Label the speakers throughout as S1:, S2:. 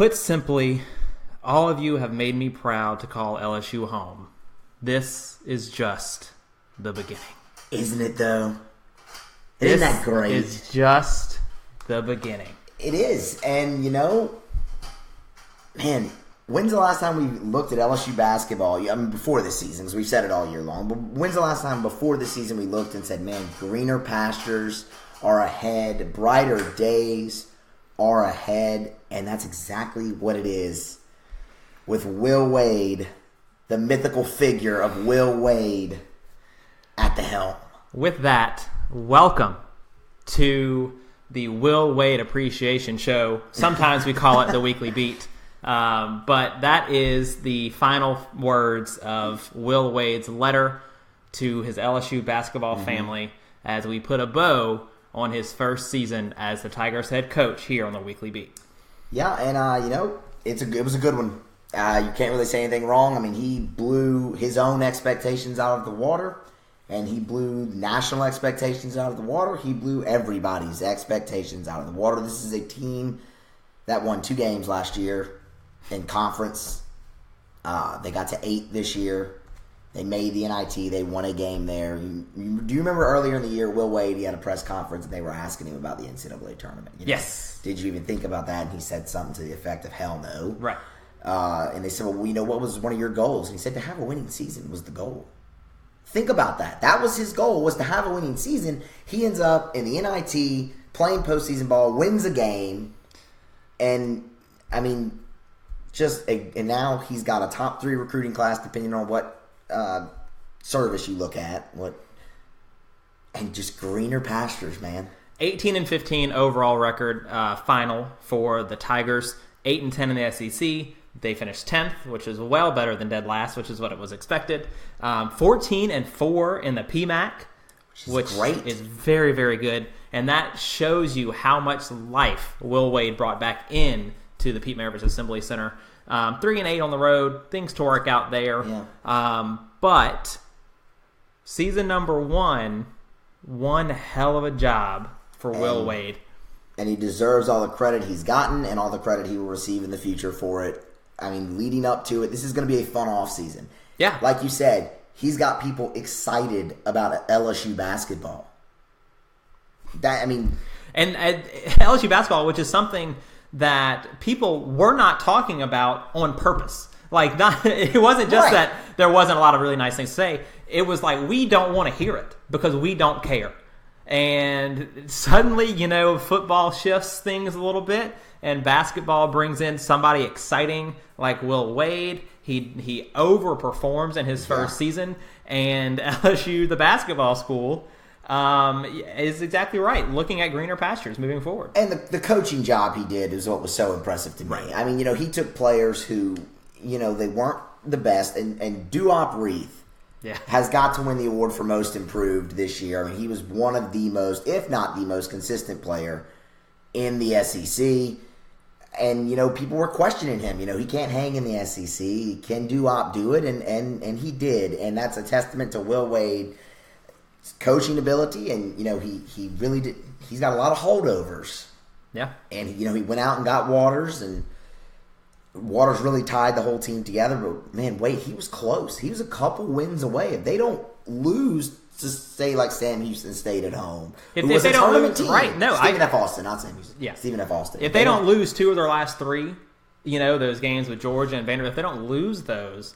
S1: Put simply, all of you have made me proud to call LSU home. This is just the beginning.
S2: Isn't it, though? Isn't that great?
S1: It's just the beginning.
S2: It is. And, man, when's the last time we looked at LSU basketball? I mean, before this season, because we've said it all year long. But when's the last time before this season we looked and said, man, greener pastures are ahead, brighter days are ahead, and that's exactly what it is with Will Wade, the mythical figure of Will Wade at the helm.
S1: With that, welcome to the Will Wade Appreciation Show. Sometimes we call it the Weekly Beat, but that is the final words of Will Wade's letter to his LSU basketball family as we put a bow on his first season as the Tigers head coach here on the Weekly Beat. Yeah,
S2: and it was a good one. You can't really say anything wrong. I mean, he blew his own expectations out of the water, and he blew national expectations out of the water. He blew everybody's expectations out of the water. This is a team that won 2 games last year in conference. They got to 8 this year. They made the NIT. They won a game there. Do you remember earlier in the year, Will Wade, he had a press conference, and they were asking him about the NCAA tournament?
S1: Yes.
S2: Did you even think about that? And he said something to the effect of, hell no.
S1: Right.
S2: And they said, well, what was one of your goals? And he said, to have a winning season was the goal. Think about that. That was his goal, was to have a winning season. He ends up in the NIT, playing postseason ball, wins a game, and, I mean, and now he's got a top 3 recruiting class, depending on what service you look at, and just greener pastures, man.
S1: 18-15 overall record final for the Tigers. 8-10 in the SEC. They finished 10th, which is well better than dead last, which is what it was expected. 14-4 in the PMAC, which
S2: great.
S1: Is very, very good. And that shows you how much life Will Wade brought back in to the Pete Maravich Assembly Center. 3-8 on the road. Things to work out there.
S2: Yeah.
S1: But season number 1, one hell of a job for Will Wade.
S2: And he deserves all the credit he's gotten and all the credit he will receive in the future for it. I mean, leading up to it, this is going to be a fun offseason.
S1: Yeah.
S2: Like you said, he's got people excited about LSU basketball.
S1: And LSU basketball, which is something that people were not talking about on purpose. It wasn't just that there wasn't a lot of really nice things to say. It was like, we don't want to hear it because we don't care. And suddenly, football shifts things a little bit, and basketball brings in somebody exciting like Will Wade. He overperforms in his first season, and LSU, the basketball school, is exactly right, looking at greener pastures moving forward.
S2: And the coaching job he did is what was so impressive to me.
S1: Right.
S2: I mean, he took players who, they weren't the best, and Duop Reith has got to win the award for most improved this year. I mean, he was one of the most, if not the most consistent player in the SEC. And, people were questioning him. He can't hang in the SEC. Can Duop do it? And he did. And that's a testament to Will Wade's coaching ability. And, he really did. He's got a lot of holdovers.
S1: Yeah.
S2: And, he went out and got Waters, and Waters really tied the whole team together. But, man, Wade, he was close. He was a couple wins away. If they don't lose to, say, like Sam Houston State at home,
S1: if they don't lose, team, right? No,
S2: Stephen F. Austin, not Sam Houston.
S1: Yeah,
S2: Stephen F. Austin.
S1: If they don't lose 2 of their last 3, those games with Georgia and Vanderbilt, if they don't lose those,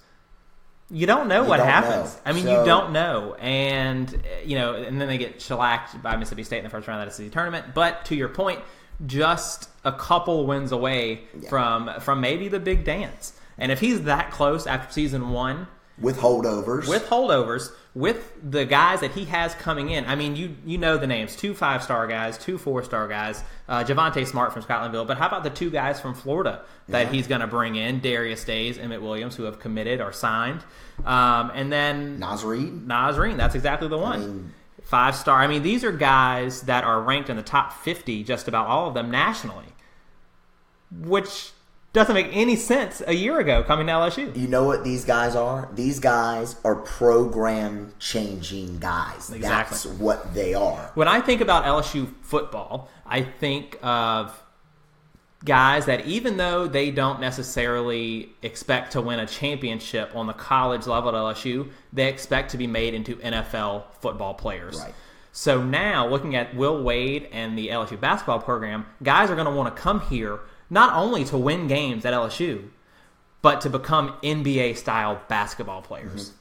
S1: you don't know what happens. I mean, you don't know. And, and then they get shellacked by Mississippi State in the first round of that SEC tournament. But to your point, just a couple wins away from maybe the big dance. And if he's that close after season 1,
S2: with holdovers,
S1: with the guys that he has coming in, I mean, you know the names: 2 5-star guys, 2 4-star guys, Javonte Smart from Scotlandville. But how about the 2 guys from Florida that he's going to bring in? Darius Days, Emmett Williams, who have committed or signed, and then Nazreen. That's exactly the one.
S2: I mean,
S1: 5-star. I mean, these are guys that are ranked in the top 50, just about all of them nationally, which doesn't make any sense a year ago coming to LSU.
S2: You know what these guys are? These guys are program-changing guys.
S1: Exactly.
S2: That's what they are.
S1: When I think about LSU football, I think of guys that even though they don't necessarily expect to win a championship on the college level at LSU, they expect to be made into NFL football players.
S2: Right.
S1: So now, looking at Will Wade and the LSU basketball program, guys are going to want to come here not only to win games at LSU, but to become NBA-style basketball players. Mm-hmm.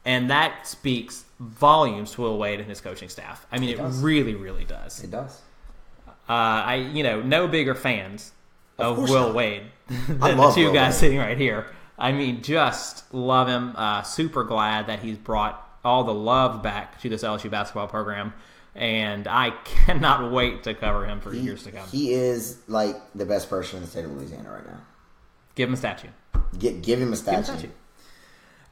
S1: And that speaks volumes to Will Wade and his coaching staff. I mean, it really, really does.
S2: It does.
S1: No bigger fans of Will Wade than the two guys sitting right here. I mean, just love him. Super glad that he's brought all the love back to this LSU basketball program, and I cannot wait to cover him for years to come.
S2: He is like the best person in the state of Louisiana right now.
S1: Give him a statue.
S2: Give him a statue.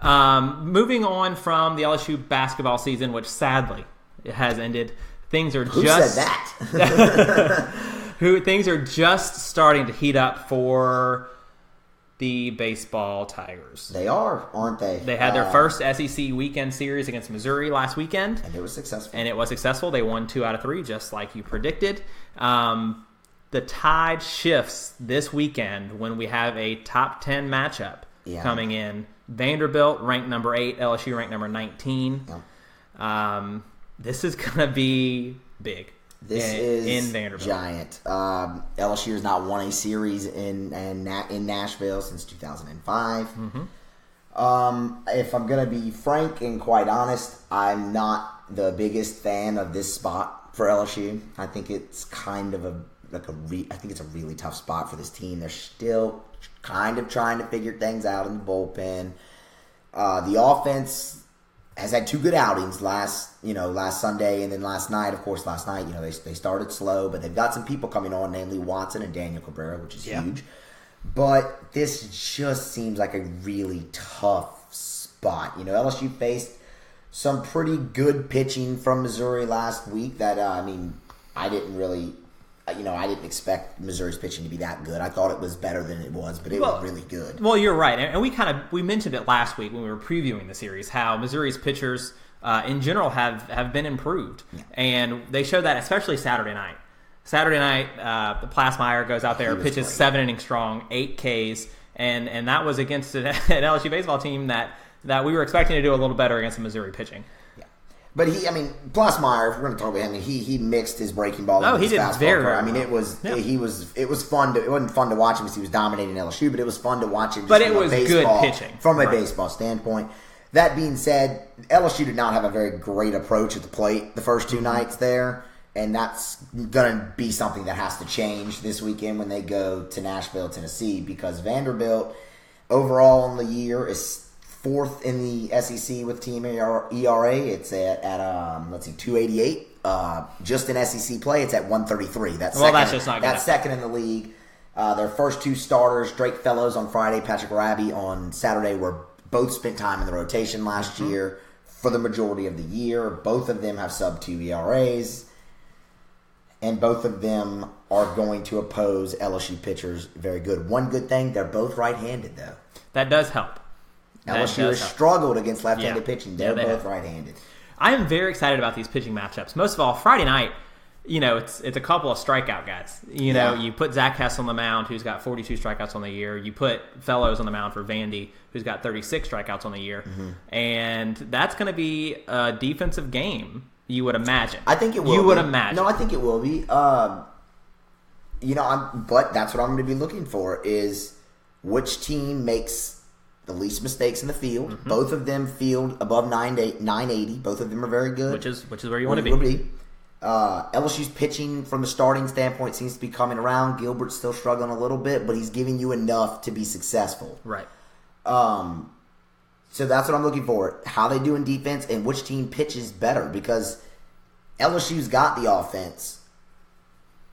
S1: Moving on from the LSU basketball season, which sadly has ended, things are
S2: Who
S1: just
S2: said that?
S1: things are just starting to heat up for the baseball Tigers.
S2: They are, aren't they?
S1: They had their first SEC weekend series against Missouri last weekend.
S2: And it was
S1: successful. They won 2 out of 3, just like you predicted. The tide shifts this weekend when we have a top 10 matchup coming in. Vanderbilt ranked number 8, LSU ranked number 19.
S2: Yeah.
S1: This is going to be big.
S2: This is
S1: in Vanderbilt.
S2: Giant. LSU has not won a series in Nashville since 2005. Mm-hmm. If I'm going to be frank and quite honest, I'm not the biggest fan of this spot for LSU. I think it's kind of I think it's a really tough spot for this team. They're still kind of trying to figure things out in the bullpen. The offense has had 2 good outings last Sunday and then last night. Of course, last night, they started slow, but they've got some people coming on, namely Watson and Daniel Cabrera, which is huge. But this just seems like a really tough spot. LSU faced some pretty good pitching from Missouri last week that, I didn't expect Missouri's pitching to be that good. I thought it was better than it was, but it was really good.
S1: Well, you're right. And we mentioned it last week when we were previewing the series, how Missouri's pitchers in general have been improved. Yeah. And they showed that especially Saturday night. Plasmeyer goes out there, pitches 7 innings strong, 8 Ks, and that was against an LSU baseball team that we were expecting to do a little better against the Missouri pitching.
S2: But Plasmeyer, if we're going to talk about him, he mixed his breaking ball.
S1: Oh, he did very well.
S2: It was fun. It wasn't fun to watch him because he was dominating LSU, but it was fun to watch him.
S1: But it was good pitching
S2: from a baseball standpoint. That being said, LSU did not have a very great approach at the plate the first 2 nights there, and that's going to be something that has to change this weekend when they go to Nashville, Tennessee, because Vanderbilt overall on the year is 4th in the SEC with team ERA. It's at 288. Just in SEC play, it's at 133. That's
S1: just not good.
S2: That's second in the league. Their first 2 starters, Drake Fellows on Friday, Patrick Raby on Saturday, were both spent time in the rotation last year for the majority of the year. Both of them have sub-2 ERAs, and both of them are going to oppose LSU pitchers very good. One good thing, they're both right-handed, though.
S1: That does help.
S2: LSU has struggled against left-handed pitching. They're both right-handed.
S1: I am very excited about these pitching matchups. Most of all, Friday night, it's a couple of strikeout guys. You put Zach Hess on the mound, who's got 42 strikeouts on the year. You put Fellows on the mound for Vandy, who's got 36 strikeouts on the year. Mm-hmm. And that's going to be a defensive game, you would imagine.
S2: I think it will.
S1: You would imagine.
S2: No, I think it will be. But that's what I'm going to be looking for is which team makes the least mistakes in the field. Mm-hmm. Both of them field above 980. Both of them are very good.
S1: Which is where you want to be.
S2: LSU's pitching from the starting standpoint seems to be coming around. Gilbert's still struggling a little bit, but he's giving you enough to be successful.
S1: Right.
S2: So that's what I'm looking for. How they do in defense and which team pitches better, because LSU's got the offense,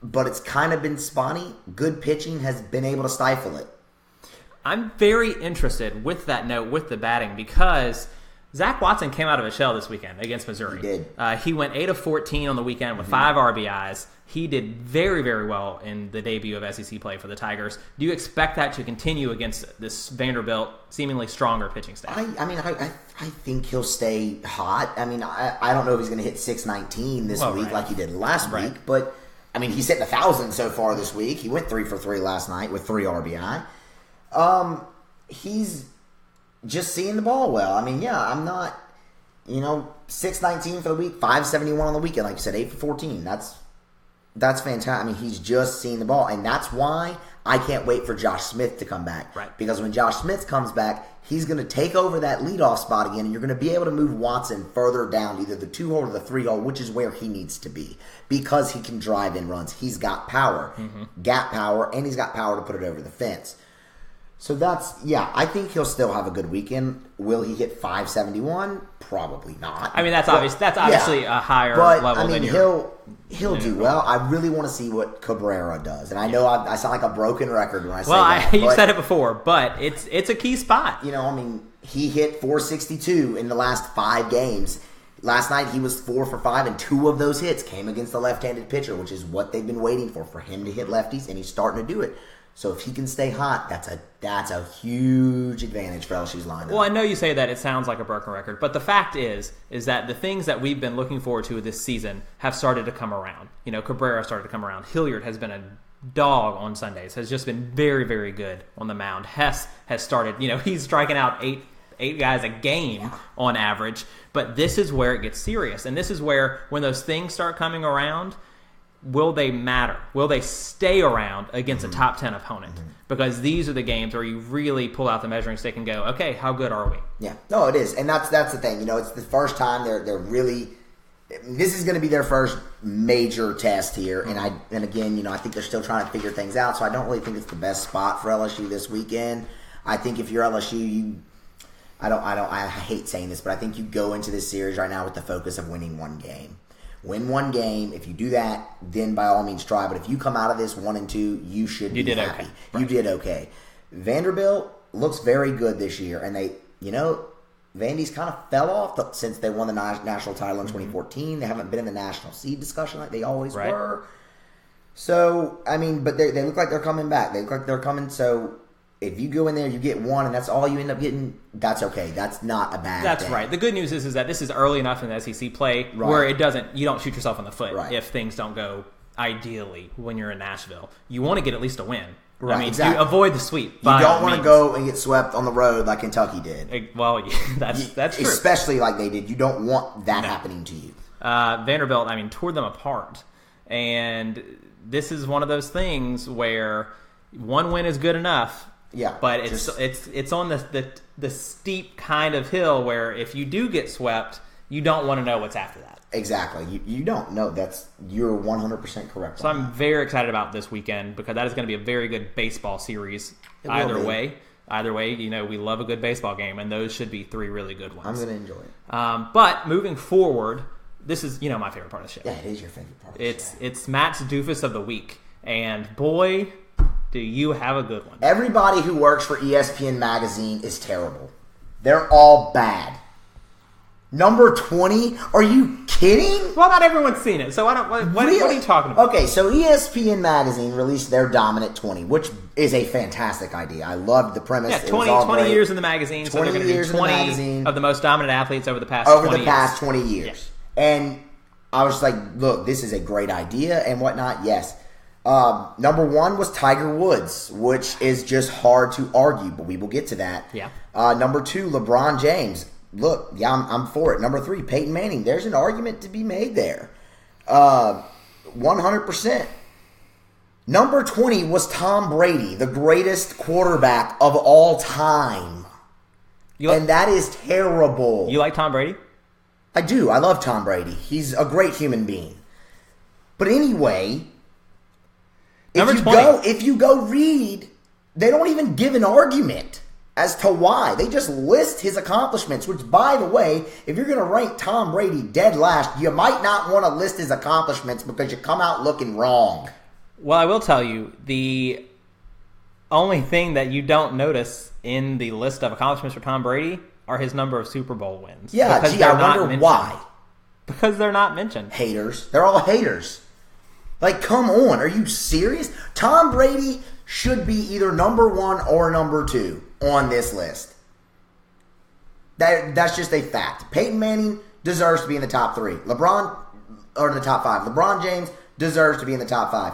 S2: but it's kind of been spotty. Good pitching has been able to stifle it.
S1: I'm very interested with that note, with the batting, because Zach Watson came out of a shell this weekend against Missouri.
S2: He did.
S1: He went 8 of 14 on the weekend with 5 RBIs. He did very, very well in the debut of SEC play for the Tigers. Do you expect that to continue against this Vanderbilt seemingly stronger pitching staff?
S2: I think he'll stay hot. I don't know if he's going to hit 619 this week like he did last week, but I mean, he's hitting 1,000 so far this week. He went 3 for 3 last night with 3 RBI. He's just seeing the ball well. I mean, yeah, I'm not, 619 for the week, 571 on the weekend. Like you said, 8 for 14. That's fantastic. I mean, he's just seeing the ball. And that's why I can't wait for Josh Smith to come back.
S1: Right.
S2: Because when Josh Smith comes back, he's going to take over that leadoff spot again, and you're going to be able to move Watson further down, either the 2-hole or the 3-hole, which is where he needs to be. Because he can drive in runs. He's got power, gap power, and he's got power to put it over the fence. So I think he'll still have a good weekend. Will he hit 571? Probably not.
S1: I mean, that's obviously a higher level.
S2: I mean,
S1: than
S2: he'll do well. I really want to see what Cabrera does, and I know I sound like a broken record when I say
S1: that.
S2: Well,
S1: you said it before, but it's a key spot.
S2: I mean, he hit 462 in the last 5 games. Last night he was 4 for 5, and 2 of those hits came against the left-handed pitcher, which is what they've been waiting for him to hit lefties, and he's starting to do it. So if he can stay hot, that's a huge advantage for LSU's lineup.
S1: Well, I know you say that it sounds like a broken record, but the fact is that the things that we've been looking forward to this season have started to come around. Cabrera started to come around. Hilliard has been a dog on Sundays, has just been very, very good on the mound. Hess has started, he's striking out eight guys a game on average, but this is where it gets serious. And this is where, when those things start coming around, will they matter? Will they stay around against a top 10 opponent? Because these are the games where you really pull out the measuring stick and go, okay, how good are we?
S2: Yeah, no, it is, and that's the thing. It's the first time they're really. This is going to be their first major test here, and again, I think they're still trying to figure things out. So I don't really think it's the best spot for LSU this weekend. I think if you're LSU, I hate saying this, but I think you go into this series right now with the focus of winning one game. Win one game. If you do that, then by all means try. But if you come out of this 1-2, you should be happy.
S1: Okay. Right.
S2: You did okay. Vanderbilt looks very good this year, and they, Vandy's kind of fell off since they won the national title in 2014. They haven't been in the national seed discussion like they always were. So, I mean, but they look like they're coming back. They look like they're coming. So, if you go in there, you get one, and that's all you end up getting, that's okay. That's not a bad thing.
S1: Right. The good news is that this is early enough in the SEC play where you don't shoot yourself in the foot if things don't go ideally when you're in Nashville. You want to get at least a win.
S2: Right,
S1: I mean,
S2: exactly.
S1: you avoid the sweep.
S2: You don't want to go and get swept on the road like Kentucky did.
S1: Well, that's true.
S2: Especially like they did. You don't want that happening to you.
S1: Vanderbilt, tore them apart. And this is one of those things where one win is good enough.
S2: Yeah,
S1: but it's on the steep kind of hill where if you do get swept, you don't want to know what's after that.
S2: Exactly. You don't know. You're 100% correct.
S1: So I'm very excited about this weekend because that is going to be a very good baseball series. Either way, we love a good baseball game, and those should be 3 really good ones.
S2: I'm going to enjoy it.
S1: But moving forward, this is my favorite part of the show.
S2: Yeah, it is your favorite part of the show.
S1: It's Matt's Doofus of the Week, and boy, do you have a good one.
S2: Everybody who works for ESPN Magazine is terrible. They're all bad. Number 20? Are you kidding?
S1: Well, not everyone's seen it, so what are you talking about?
S2: Okay, so ESPN Magazine released their Dominant 20, which is a fantastic idea. I loved the premise.
S1: Yeah, 20 years in the magazine, so they're going to do 20 of the most dominant athletes over the past
S2: 20 years. Yes. And I was like, look, this is a great idea and whatnot. Yes. Number 1 was Tiger Woods, which is just hard to argue, but we will get to that.
S1: Yeah.
S2: Number 2, LeBron James. Look, yeah, I'm for it. Number 3, Peyton Manning. There's an argument to be made there. 100%. Number 20 was Tom Brady, the greatest quarterback of all time. And that is terrible.
S1: You like Tom Brady?
S2: I do. I love Tom Brady. He's a great human being. But anyway, if you go read, they don't even give an argument as to why. They just list his accomplishments, which, by the way, if you're going to rank Tom Brady dead last, you might not want to list his accomplishments because you come out looking wrong.
S1: Well, I will tell you, the only thing that you don't notice in the list of accomplishments for Tom Brady are his number of Super Bowl wins.
S2: Yeah, I wonder why.
S1: Because they're not mentioned.
S2: Haters. They're all haters. Like, come on. Are you serious? Tom Brady should be either number 1 or number 2 on this list. That's just a fact. Peyton Manning deserves to be in the top 3. LeBron, or in the top 5. LeBron James deserves to be in the top 5.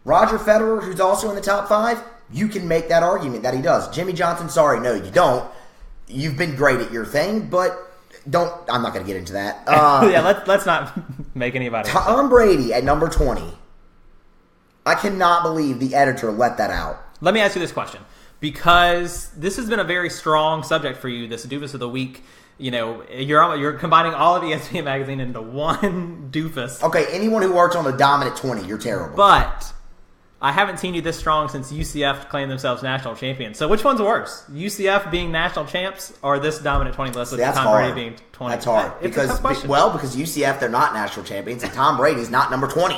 S2: Roger Federer, who's also in the top 5, you can make that argument that he does. Jimmy Johnson, sorry, no, you don't. You've been great at your thing, but I'm not going to get into that.
S1: Yeah, let's not make anybody.
S2: Tom Brady at number 20. I cannot believe the editor let that out.
S1: Let me ask you this question, because this has been a very strong subject for you, this Doofus of the Week. You know, you're combining all of ESPN magazine into one doofus.
S2: Okay, anyone who works on the dominant 20, you're terrible.
S1: But I haven't seen you this strong since UCF claimed themselves national champions. So which one's worse? UCF being national champs or this dominant 20 list with Tom Brady being 20?
S2: That's hard.
S1: It's a tough question.
S2: Because UCF, they're not national champions, and Tom Brady's not number 20.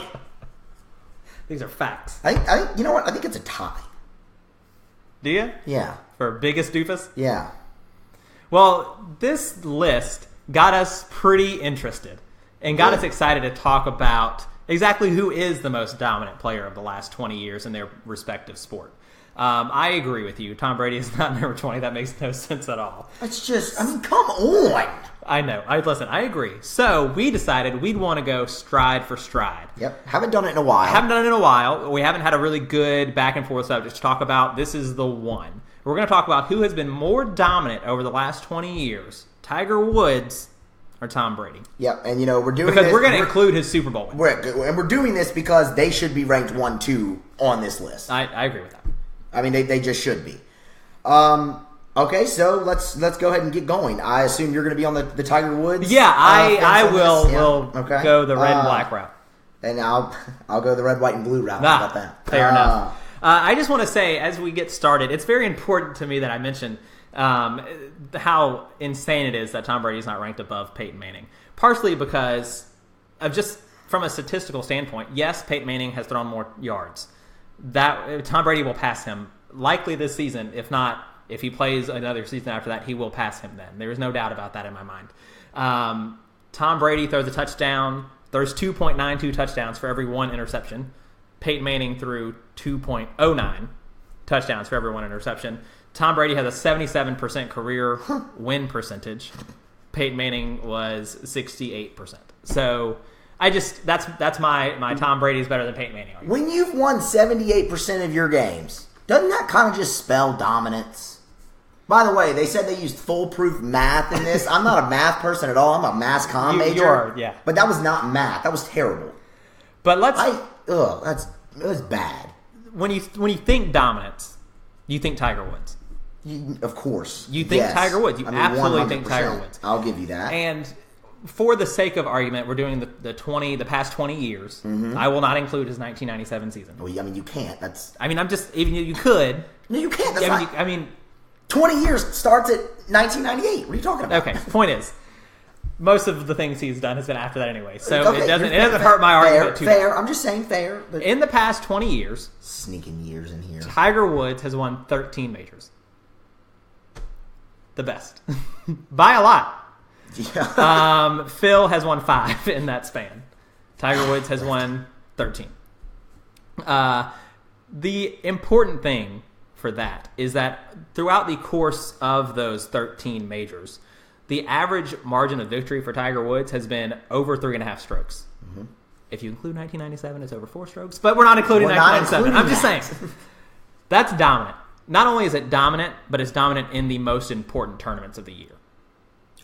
S1: These are facts.
S2: I think you know what? I think it's a tie.
S1: Do you?
S2: Yeah.
S1: For biggest doofus?
S2: Yeah.
S1: Well, this list got us pretty interested and got us excited to talk about exactly who is the most dominant player of the last 20 years in their respective sport. I agree with you. Tom Brady is not number 20. That makes no sense at all.
S2: It's just, come on.
S1: I know. Listen, I agree. So we decided we'd want to go stride for stride.
S2: Yep. Haven't done it in a while.
S1: We haven't had a really good back and forth subject to talk about. This is the one. We're going to talk about who has been more dominant over the last 20 years, Tiger Woods or Tom Brady.
S2: Yep, and we're doing
S1: because we're going to include his Super Bowl win.
S2: We're doing this because they should be ranked 1, 2 on this list.
S1: I agree with that.
S2: I mean, they just should be. Okay, so let's go ahead and get going. I assume you're going to be on the Tiger Woods.
S1: Yeah, I will go the red and black route,
S2: and I'll go the red, white, and blue route. How about that?
S1: Fair enough. I just want to say, as we get started, it's very important to me that I mention how insane it is that Tom Brady is not ranked above Peyton Manning. Partially because of just from a statistical standpoint, yes, Peyton Manning has thrown more yards. That Tom Brady will pass him likely this season. If not, if he plays another season after that, he will pass him then. There is no doubt about that in my mind. Tom Brady throws a touchdown. There's 2.92 touchdowns for every one interception. Peyton Manning threw 2.09 touchdowns for every one interception. Tom Brady has a 77% career win percentage. Peyton Manning was 68%. So that's my Tom Brady's better than Peyton Manning.
S2: When you've won 78% of your games, doesn't that kind of just spell dominance? By the way, they said they used foolproof math in this. I'm not a math person at all. I'm a mass comm major.
S1: You are, yeah.
S2: But that was not math. That was terrible.
S1: But
S2: that was bad.
S1: When you think dominance, you think Tiger Woods.
S2: Of course.
S1: You think Tiger Woods. You absolutely 100%. Think Tiger Woods.
S2: I'll give you that.
S1: And for the sake of argument, we're doing the past 20 years. Mm-hmm. I will not include his 1997 season.
S2: Well, I mean, you can't.
S1: Even you could.
S2: No, you can't. 20 years starts at 1998. What are you talking about?
S1: Okay. Point is, most of the things he's done has been after that anyway. So it doesn't hurt my argument too much.
S2: Fair. I'm just saying fair. But
S1: in the past 20 years,
S2: sneaking years in here,
S1: Tiger Woods has won 13 majors. The best. By a lot. Yeah. Phil has won 5 in that span. Tiger Woods has won 13. The important thing for that is that throughout the course of those 13 majors, the average margin of victory for Tiger Woods has been over 3.5 strokes. Mm-hmm. If you include 1997, it's over 4 strokes. But we're not including 1997. I'm just saying. That's dominant. Not only is it dominant, but it's dominant in the most important tournaments of the year.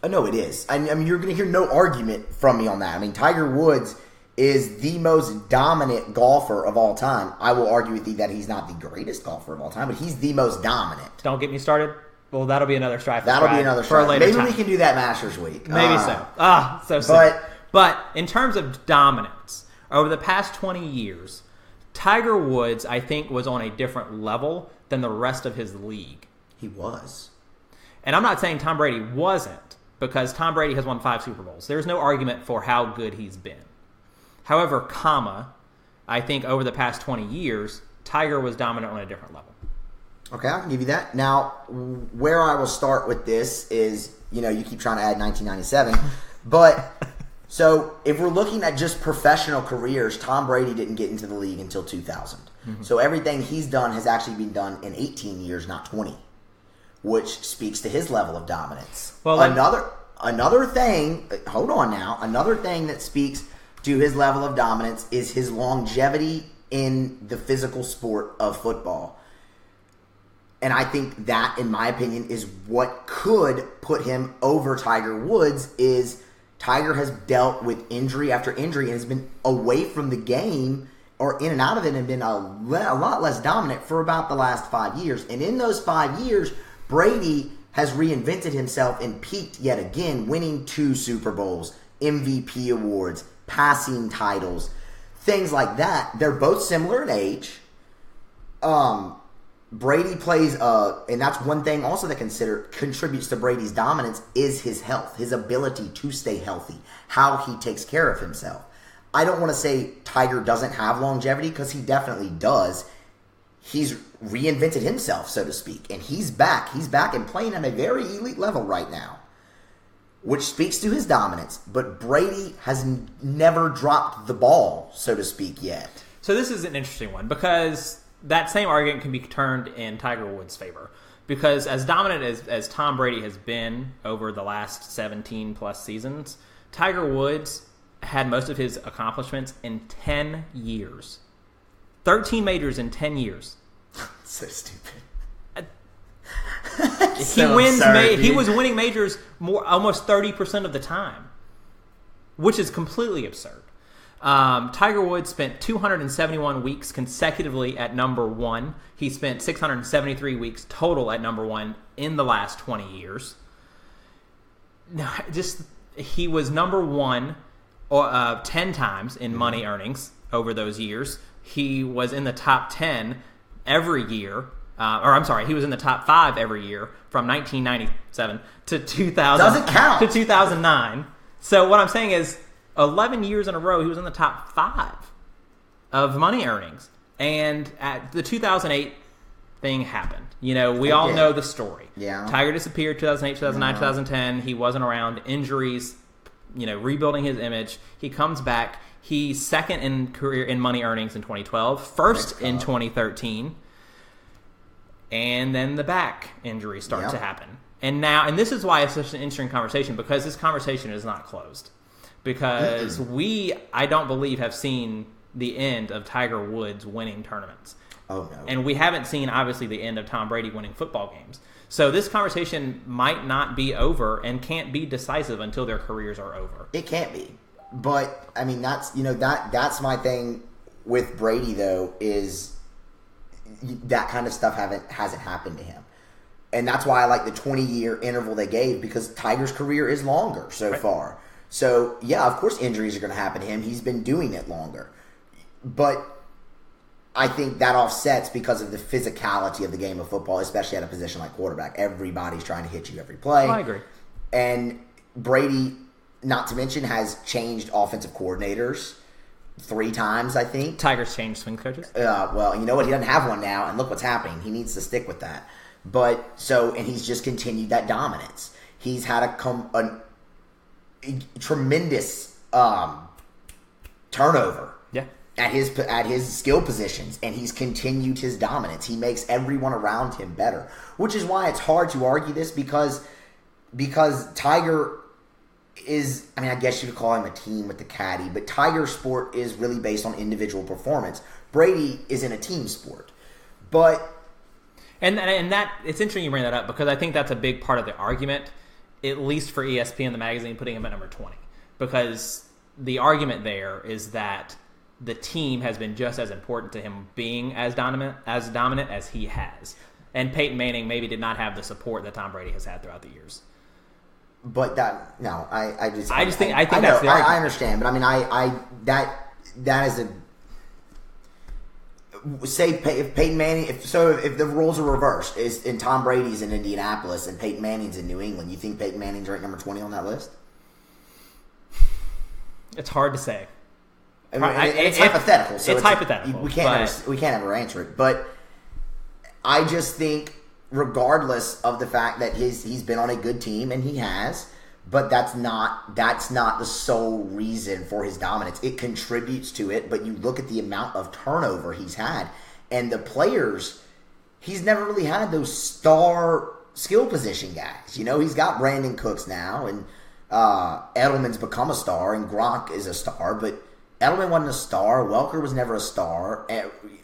S2: No, it is. I mean, you're going to hear no argument from me on that. I mean, Tiger Woods is the most dominant golfer of all time. I will argue with you that he's not the greatest golfer of all time, but he's the most dominant.
S1: Don't get me started. Well, that'll be another strive.
S2: For a later Maybe time. We can do that Masters week.
S1: Maybe so. So soon. But in terms of dominance, over the past 20 years, Tiger Woods, I think, was on a different level than the rest of his league.
S2: He was.
S1: And I'm not saying Tom Brady wasn't, because Tom Brady has won 5 Super Bowls. There's no argument for how good he's been. However, I think over the past 20 years, Tiger was dominant on a different level.
S2: Okay, I can give you that. Now, where I will start with this is, you keep trying to add 1997, but so if we're looking at just professional careers, Tom Brady didn't get into the league until 2000. Mm-hmm. So everything he's done has actually been done in 18 years, not 20, which speaks to his level of dominance. Well, another thing, hold on now, another thing that speaks to his level of dominance is his longevity in the physical sport of football. And I think that, in my opinion, is what could put him over Tiger Woods. Is Tiger has dealt with injury after injury and has been away from the game or in and out of it and been a lot less dominant for about the last 5 years. And in those 5 years, Brady has reinvented himself and peaked yet again, winning 2 Super Bowls, MVP awards, passing titles, things like that. They're both similar in age. Brady plays, and that's one thing also that contributes to Brady's dominance is his health, his ability to stay healthy, how he takes care of himself. I don't want to say Tiger doesn't have longevity, because he definitely does. He's reinvented himself, so to speak, and he's back. He's back and playing at a very elite level right now, which speaks to his dominance. But Brady has never dropped the ball, so to speak, yet.
S1: So this is an interesting one, because that same argument can be turned in Tiger Woods' favor. Because as dominant as Tom Brady has been over the last 17-plus seasons, Tiger Woods had most of his accomplishments in 10 years. 13 majors in 10 years.
S2: So stupid.
S1: He was winning majors almost 30% of the time, which is completely absurd. Tiger Woods spent 271 weeks consecutively at number 1. He spent 673 weeks total at number 1 in the last 20 years. He was number 1 10 times in money earnings over those years. He was in the top 10 every year. He was in the top 5 every year from 1997 to 2000.
S2: Doesn't count.
S1: To 2009. So what I'm saying is, 11 years in a row, he was in the top 5 of money earnings. And at the 2008 thing happened. We all know the story.
S2: Yeah.
S1: Tiger disappeared 2008, 2009, 2010. He wasn't around. Injuries, rebuilding his image. He comes back. He's second in career in money earnings in 2012, first in 2013. And then the back injuries start to happen. And this is why it's such an interesting conversation, because this conversation is not closed. Because I don't believe, have seen the end of Tiger Woods winning tournaments.
S2: Oh, no.
S1: And we haven't seen, obviously, the end of Tom Brady winning football games. So this conversation might not be over and can't be decisive until their careers are over.
S2: It can't be. But, I mean, that's that's my thing with Brady, though, is that kind of stuff hasn't happened to him. And that's why I like the 20-year interval they gave, because Tiger's career is longer so far. So, yeah, of course injuries are going to happen to him. He's been doing it longer. But I think that offsets because of the physicality of the game of football, especially at a position like quarterback. Everybody's trying to hit you every play.
S1: I agree.
S2: And Brady, not to mention, has changed offensive coordinators 3 times, I think.
S1: Tiger's changed swing coaches?
S2: Well, you know what? He doesn't have one now, and look what's happening. He needs to stick with that. And he's just continued that dominance. He's had a tremendous turnover at his skill positions, and he's continued his dominance. He makes everyone around him better, which is why it's hard to argue this, because Tiger is, I mean, I guess you could call him a team with the caddy, but Tiger's sport is really based on individual performance. Brady is in a team sport,
S1: and that it's interesting you bring that up, because I think that's a big part of the argument, at least for ESPN, the magazine, putting him at number 20. Because the argument there is that the team has been just as important to him being as dominant as he has. And Peyton Manning maybe did not have the support that Tom Brady has had throughout the years.
S2: But I think that's the argument. I understand, but I mean, that is a... Say if Peyton Manning, if the roles are reversed, and Tom Brady's in Indianapolis and Peyton Manning's in New England, you think Peyton Manning's ranked number 20 on that list?
S1: It's hard to say.
S2: I mean, it's hypothetical. So
S1: it's hypothetical.
S2: We can't ever answer it. But I just think, regardless of the fact that he's been on a good team, and he has, but that's not the sole reason for his dominance. It contributes to it, but you look at the amount of turnover he's had, and the players, he's never really had those star skill position guys. He's got Brandon Cooks now, and Edelman's become a star, and Gronk is a star, but Edelman wasn't a star. Welker was never a star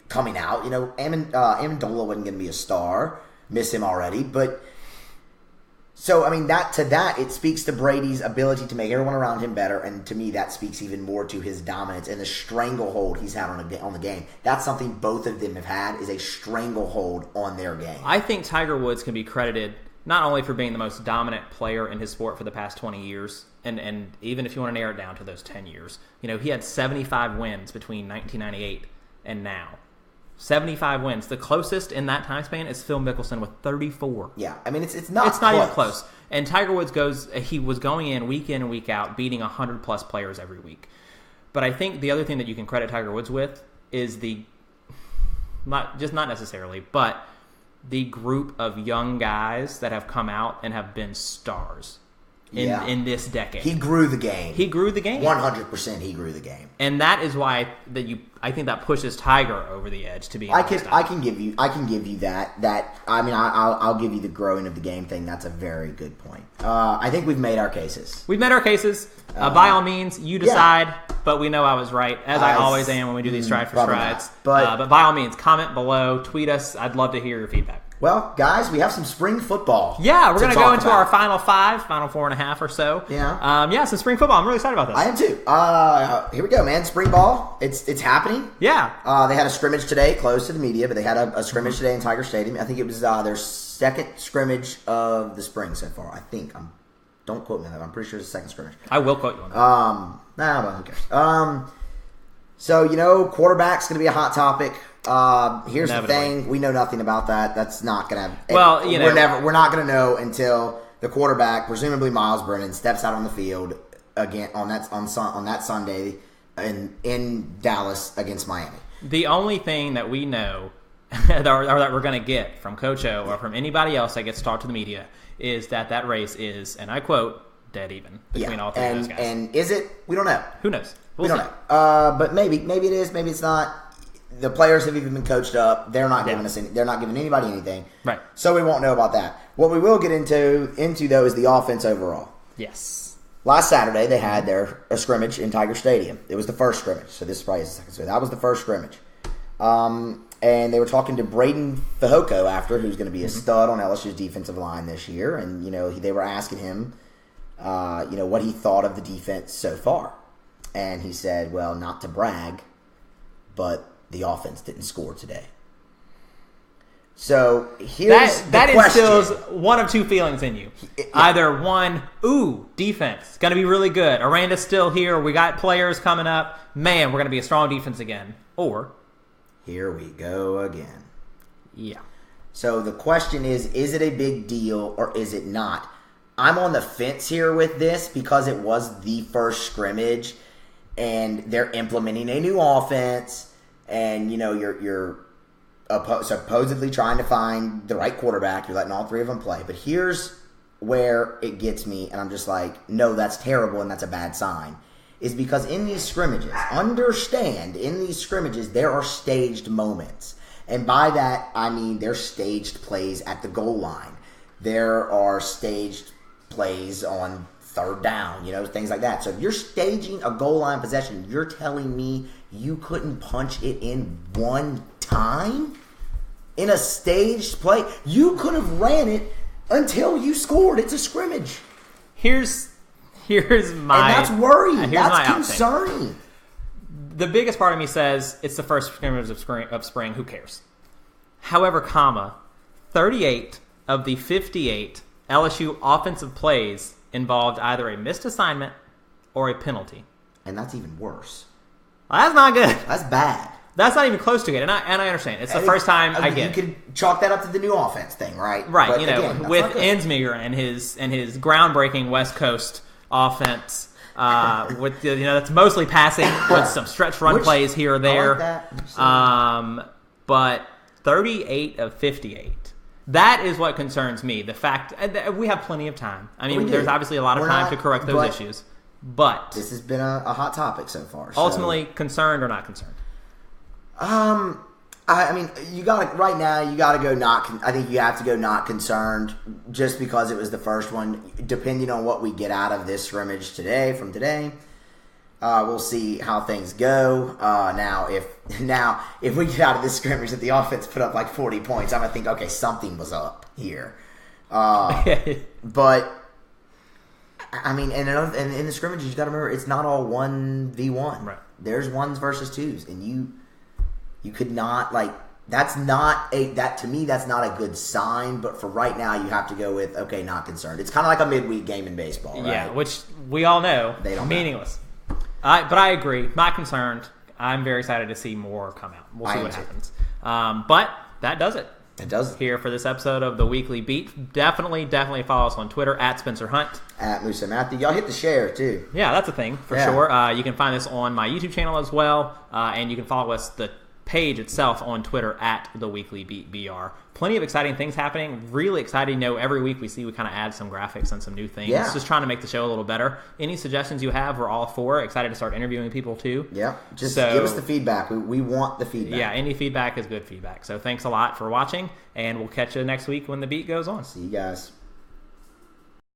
S2: coming out. Amendola wasn't going to be a star. Miss him already. But, so, I mean, it speaks to Brady's ability to make everyone around him better. And to me, that speaks even more to his dominance and the stranglehold he's had on the game. That's something both of them have had, is a stranglehold on their game.
S1: I think Tiger Woods can be credited not only for being the most dominant player in his sport for the past 20 years, and even if you want to narrow it down to those 10 years, he had 75 wins between 1998 and now. 75 wins. The closest in that time span is Phil Mickelson with 34.
S2: Yeah, I mean, it's not
S1: even close. And Tiger Woods he was going in and week out, beating 100-plus players every week. But I think the other thing that you can credit Tiger Woods with is not necessarily, but the group of young guys that have come out and have been stars in this decade.
S2: He grew the game.
S1: 100%
S2: he grew the game.
S1: And that is why I think that pushes Tiger over the edge to be.
S2: I can give you that. I mean, I'll give you the growing of the game thing. That's a very good point. I think we've made our cases.
S1: By all means, you decide. Yeah. But we know I was right, as I always am when we do these Stride for Strides. But by all means, comment below, tweet us. I'd love to hear your feedback.
S2: Well, guys, we have some spring football.
S1: Yeah, we're going to go into our final 4.5 or so.
S2: Yeah.
S1: Some spring football. I'm really excited about this.
S2: I am too. Here we go, man. Spring ball. It's happening.
S1: Yeah.
S2: They had a scrimmage today, closed to the media, but they had a scrimmage today in Tiger Stadium. I think it was their second scrimmage of the spring so far. I think. Don't quote me on that. I'm pretty sure it's the second scrimmage.
S1: I will quote you on that.
S2: But who cares? So, quarterback's going to be a hot topic. Here's the thing: we know nothing about that. That's not going to.
S1: Well,
S2: we're not going to know until the quarterback, presumably Miles Brennan, steps out on the field again on that Sunday in Dallas against Miami.
S1: The only thing that we know, or that we're going to get from Coach O or from anybody else that gets to talk to the media, is that race is, and I quote, dead even between all three of those guys.
S2: And is it? We don't know.
S1: Who knows?
S2: We don't know. But maybe it is. Maybe it's not. The players have even been coached up. They're not giving us. They're not giving anybody anything.
S1: Right.
S2: So we won't know about that. What we will get into though is the offense overall.
S1: Yes.
S2: Last Saturday they had a scrimmage in Tiger Stadium. It was the first scrimmage. So this is probably the second. So that was the first scrimmage. And they were talking to Braden Fehoko after, who's going to be a stud on LSU's defensive line this year. And they were asking him, what he thought of the defense so far. And he said, well, not to brag, but the offense didn't score today. So here's
S1: that
S2: the question.
S1: instills one of two feelings in you. Either one, ooh, defense, going to be really good. Aranda's still here. We got players coming up. Man, we're going to be a strong defense again. Or,
S2: here we go again.
S1: Yeah.
S2: So the question is it a big deal or is it not? I'm on the fence here with this because it was the first scrimmage and they're implementing a new offense and, you're supposedly trying to find the right quarterback. You're letting all three of them play. But here's where it gets me, and I'm just like, no, that's terrible and that's a bad sign, is because in these scrimmages, there are staged moments. And by that, I mean there's staged plays at the goal line. There are staged plays on third down, things like that. So if you're staging a goal line possession, you're telling me you couldn't punch it in one time? In a staged play? You could have ran it until you scored. It's a scrimmage.
S1: Here's my... And
S2: that's worrying. That's concerning.
S1: The biggest part of me says it's the first scrimmage of spring. Who cares? However, 38 of the 58 LSU offensive plays involved either a missed assignment or a penalty.
S2: And that's even worse.
S1: Well, that's not good.
S2: That's bad.
S1: That's not even close to it, and I understand. It's the first time I get it.
S2: You could chalk that up to the new offense thing, right?
S1: Right, but again, with Ensminger and his groundbreaking West Coast offense, with that's mostly passing with some stretch run plays here or there.
S2: I like that.
S1: But 38 of 58. That is what concerns me. The fact we have plenty of time. I mean, there's obviously a lot of time to correct those issues. But
S2: this has been a hot topic so far.
S1: Ultimately, concerned or not concerned?
S2: I mean, you gotta go not. I think you have to go not concerned, just because it was the first one. Depending on what we get out of this scrimmage today, We'll see how things go. Now, if we get out of this scrimmage that the offense put up like 40 points, I'm gonna think, okay, something was up here. But I mean, and in the scrimmages, you got to remember, it's not all 1v1.
S1: Right.
S2: There's ones versus twos, and you could not that's not to me that's not a good sign. But for right now, you have to go with okay, not concerned. It's kind of like a midweek game in baseball, right?
S1: Yeah, which we all know they don't meaningless. But I agree, not concerned. I'm very excited to see more come out. We'll see what happens. But that does it.
S2: It does.
S1: Here for this episode of the Weekly Beat. Definitely follow us on Twitter at Spenser Hunt.
S2: At Musa Matthew. Y'all hit the share, too.
S1: Yeah, that's a thing, for sure. You can find this on my YouTube channel as well. And you can follow us, the page itself, on Twitter at the Weekly Beat BR. Plenty of exciting things happening. Really exciting. Every week we kind of add some graphics and some new things.
S2: Yeah.
S1: Just trying to make the show a little better. Any suggestions you have, we're all for. Excited to start interviewing people too.
S2: Yeah. Just give us the feedback. We want the feedback.
S1: Yeah, any feedback is good feedback. So thanks a lot for watching, and we'll catch you next week when the beat goes on.
S2: See you guys.